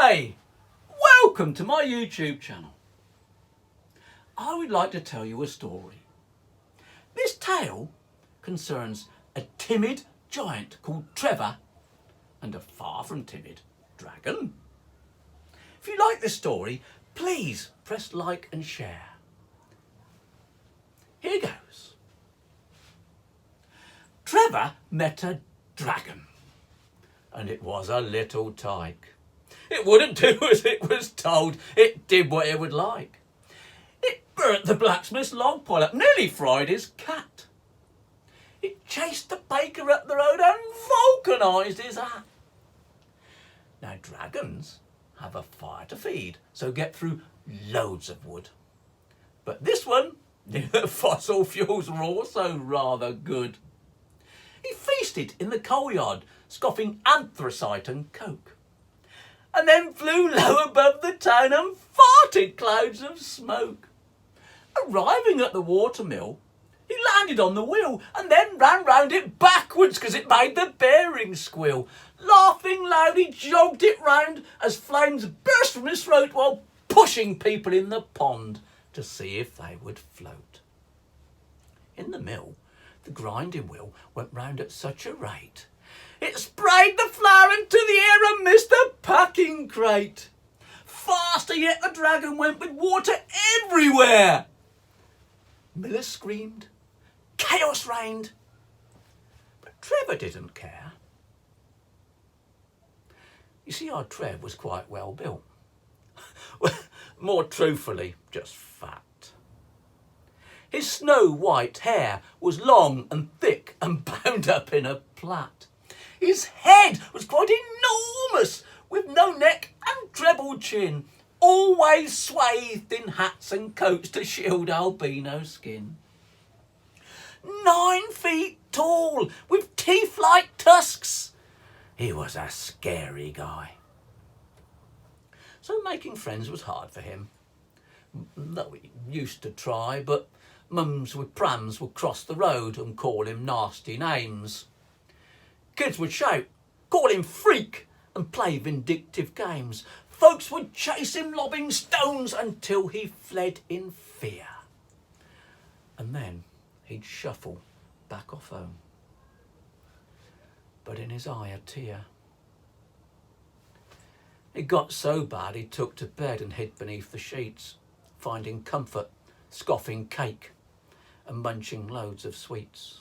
G'day! Welcome to my YouTube channel. I would like to tell you a story. This tale concerns a timid giant called Trevor and a far from timid dragon. If you like this story, please press like and share. Here goes. Trevor met a dragon, and it was a little tyke. It wouldn't do as it was told. It did what it would like. It burnt the blacksmith's log pile up, nearly fried his cat. It chased the baker up the road and vulcanised his hat. Now, dragons have a fire to feed, so get through loads of wood. But this one knew that fossil fuels were also rather good. He feasted in the coal yard, scoffing anthracite and coke, and then flew low above the town and farted clouds of smoke. Arriving at the watermill, he landed on the wheel and then ran round it backwards because it made the bearings squeal. Laughing loud, he jogged it round as flames burst from his throat while pushing people in the pond to see if they would float. In the mill, the grinding wheel went round at such a rate, it sprayed the flour into the air and missed the packing crate. Faster yet the dragon went with water everywhere. Millers screamed, chaos reigned, but Trevor didn't care. You see, our Trev was quite well built. More truthfully, just fat. His snow-white hair was long and thick and bound up in a plait. His head was quite enormous, with no neck and treble chin, always swathed in hats and coats to shield albino skin. 9 feet tall, with teeth like tusks, he was a scary guy. So making friends was hard for him. Though he used to try, but mums with prams would cross the road and call him nasty names. Kids would shout, call him freak, and play vindictive games. Folks would chase him lobbing stones until he fled in fear. And then he'd shuffle back off home, but in his eye a tear. It got so bad he took to bed and hid beneath the sheets, finding comfort, scoffing cake and munching loads of sweets.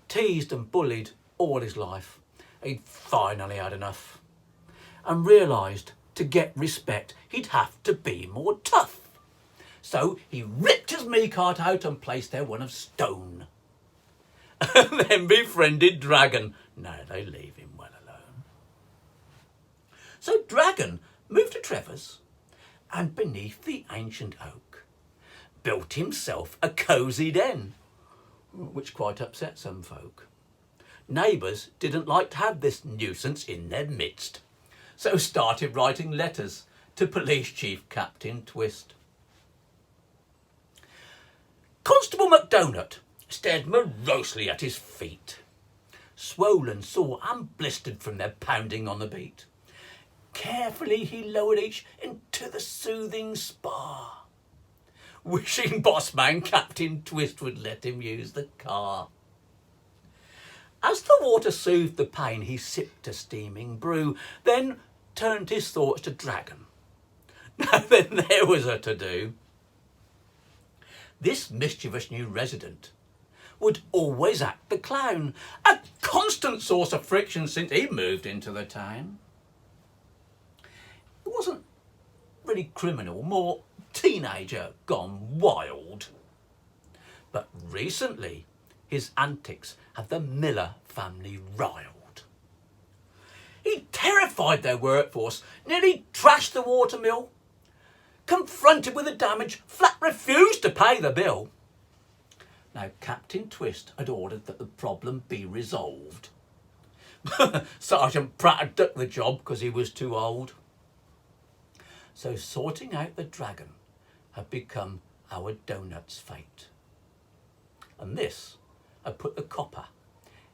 Teased and bullied all his life, he'd finally had enough and realised to get respect he'd have to be more tough. So he ripped his meat-cart out and placed there one of stone, and then befriended Dragon. Now they leave him well alone. So Dragon moved to Trevor's, and beneath the ancient oak built himself a cosy den, which quite upset some folk. Neighbours didn't like to have this nuisance in their midst, so started writing letters to Police Chief Captain Twist. Constable McDonald stared morosely at his feet, swollen, sore and blistered from their pounding on the beat. Carefully he lowered each into the soothing spa, wishing bossman Captain Twist would let him use the car. As the water soothed the pain, he sipped a steaming brew, then turned his thoughts to Dragon. Now then, there was a to-do. This mischievous new resident would always act the clown, a constant source of friction since he moved into the town. It wasn't really criminal, more teenager gone wild. But recently, his antics had the Miller family riled. He terrified their workforce, nearly trashed the watermill. Confronted with the damage, flat refused to pay the bill. Now, Captain Twist had ordered that the problem be resolved. Sergeant Pratt had ducked the job because he was too old. So sorting out the dragon had become our donut's fate. And this had put the copper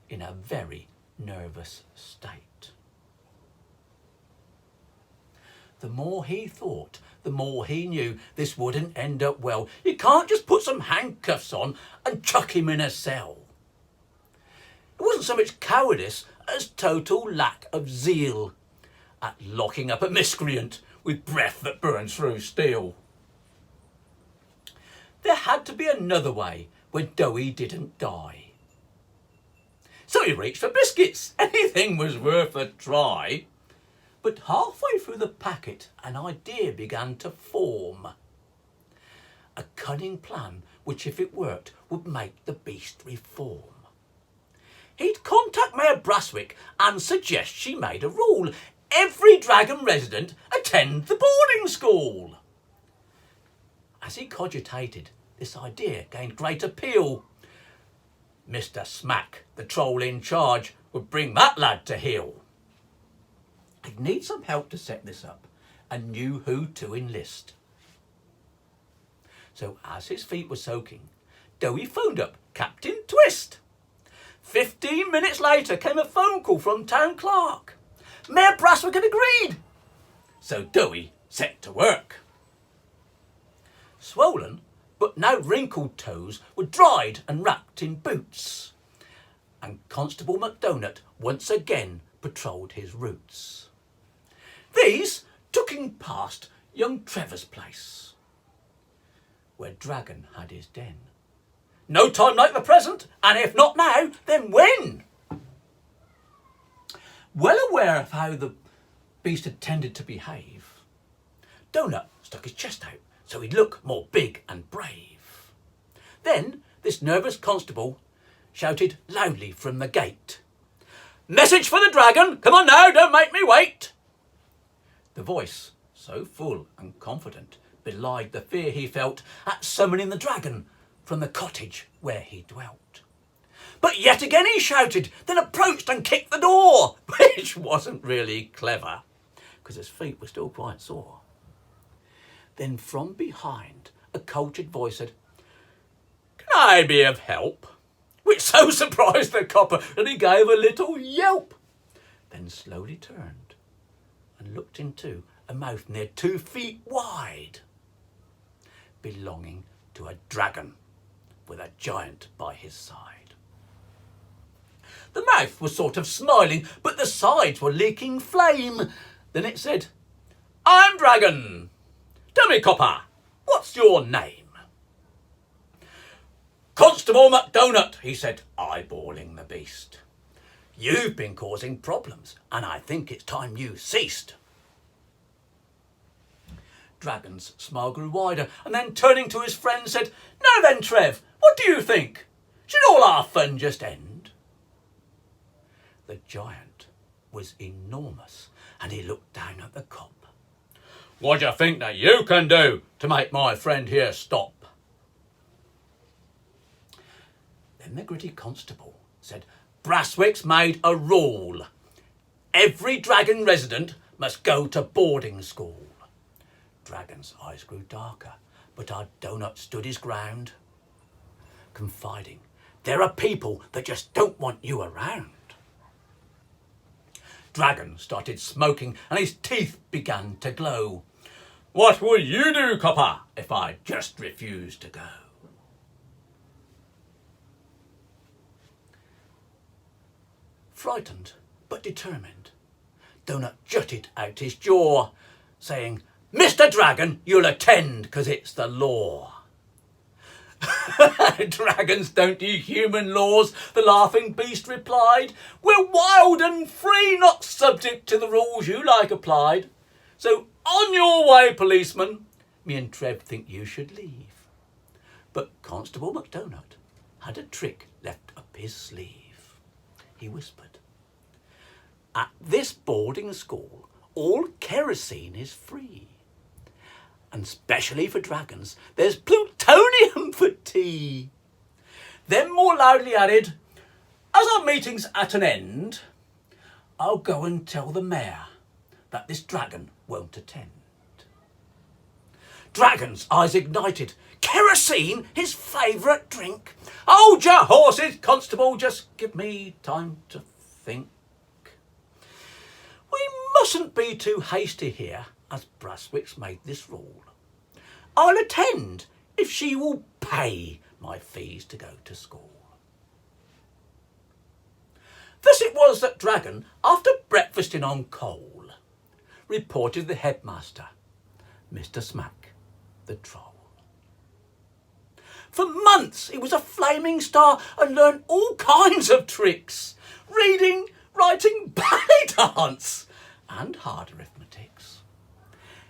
in a very nervous state. the more he thought, the more he knew this wouldn't end up well. You can't just put some handcuffs on and chuck him in a cell. It wasn't so much cowardice as total lack of zeal at locking up a miscreant with breath that burns through steel. There had to be another way where Doughy didn't die. So he reached for biscuits. Anything was worth a try. But halfway through the packet, an idea began to form. A cunning plan which, if it worked, would make the beast reform. He'd contact Mayor Braswick and suggest she made a rule. Every dragon resident attend the boarding school. As he cogitated, this idea gained great appeal. Mr. Smack, the troll in charge, would bring that lad to heel. He'd need some help to set this up and knew who to enlist. So as his feet were soaking, Doughy phoned up Captain Twist. 15 minutes later came a phone call from Town Clerk. Mayor Braswick had agreed. So Doughy set to work. Swollen but now wrinkled toes were dried and wrapped in boots. And Constable MacDonald once again patrolled his routes. These took him past young Trevor's place, where Dragon had his den. No time like the present, and if not now, then when? Well aware of how the beast had tended to behave, Donut stuck his chest out so he'd look more big and brave. Then this nervous constable shouted loudly from the gate, "Message for the dragon! Come on now, don't make me wait!" The voice, so full and confident, belied the fear he felt at summoning the dragon from the cottage where he dwelt. But yet again he shouted, then approached and kicked the door, which wasn't really clever, because his feet were still quite sore. Then from behind, a cultured voice said, "Can I be of help?" Which so surprised the copper that he gave a little yelp, then slowly turned and looked into a mouth near 2 feet wide, belonging to a dragon with a giant by his side. The mouth was sort of smiling, but the sides were leaking flame. Then it said, "I'm Dragon. Tell me, copper, what's your name?" "Constable MacDonald," he said, eyeballing the beast. "You've been causing problems, and I think it's time you ceased." Dragon's smile grew wider, and then turning to his friend said, "Now then, Trev, what do you think? Should all our fun just end?" The giant was enormous, and he looked down at the cop. "What do you think that you can do to make my friend here stop?" Then the gritty constable said, "Braswick's made a rule. Every dragon resident must go to boarding school." Dragon's eyes grew darker, but our donut stood his ground, confiding, "There are people that just don't want you around." Dragon started smoking and his teeth began to glow. "What will you do, copper, if I just refuse to go?" Frightened but determined, Donut jutted out his jaw, saying, "Mr. Dragon, you'll attend, 'cause it's the law." "Dragons don't do human laws," the laughing beast replied. "We're wild and free, not subject to the rules you like applied. So on your way, policeman. Me and Trev think you should leave." But Constable MacDonald had a trick left up his sleeve. He whispered, "At this boarding school, all kerosene is free. And specially for dragons, there's plutonium for tea." Then more loudly added, "As our meeting's at an end, I'll go and tell the mayor that this dragon won't attend." Dragon's eyes ignited. Kerosene, his favourite drink. "Hold your horses, constable, just give me time to think. We mustn't be too hasty here. as Braswick's made this rule. I'll attend if she will pay my fees to go to school. Thus it was that Dragon, after breakfasting on coal, reported the headmaster, Mr. Smack, the troll. For months he was a flaming star and learned all kinds of tricks, reading, writing, ballet dance and hard arithmetics.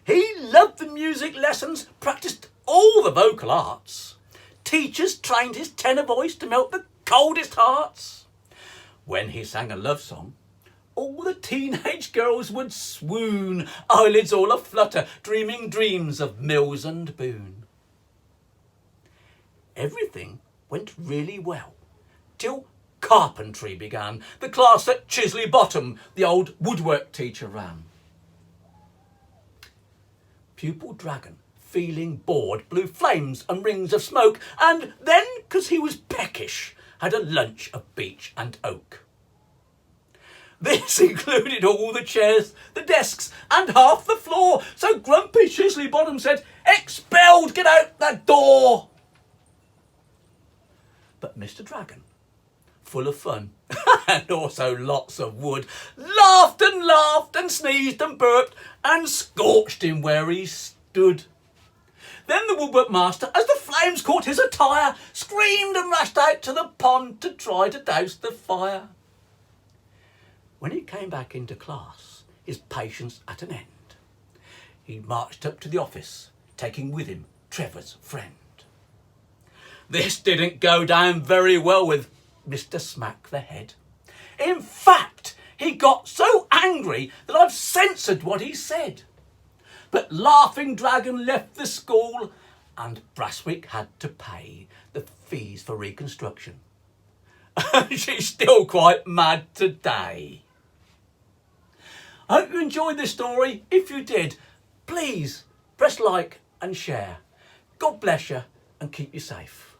He loved the music lessons, practised all the vocal arts. Teachers trained his tenor voice to melt the coldest hearts. When he sang a love song, all the teenage girls would swoon, eyelids all aflutter, dreaming dreams of Mills and Boone. Everything went really well, till carpentry began, the class at Chisley Bottom the old woodwork teacher ran. Pupil Dragon, feeling bored, blew flames and rings of smoke, and then, 'cause he was peckish, had a lunch of beech and oak. This included all the chairs, the desks, and half the floor, so grumpy Chisley Bottom said, "Expelled, get out that door!" But Mr. Dragon, full of fun and also lots of wood, laughed and sneezed and burped and scorched him where he stood. Then the woodwork master, as the flames caught his attire, screamed and rushed out to the pond to try to douse the fire. When he came back into class, his patience at an end, he marched up to the office, taking with him Trevor's friend. This didn't go down very well with Mr. Smack the Head. In fact, he got so angry that I've censored what he said. But Laughing Dragon left the school and Braswick had to pay the fees for reconstruction. And she's still quite mad today. I hope you enjoyed this story. If you did, please press like and share. God bless you and keep you safe.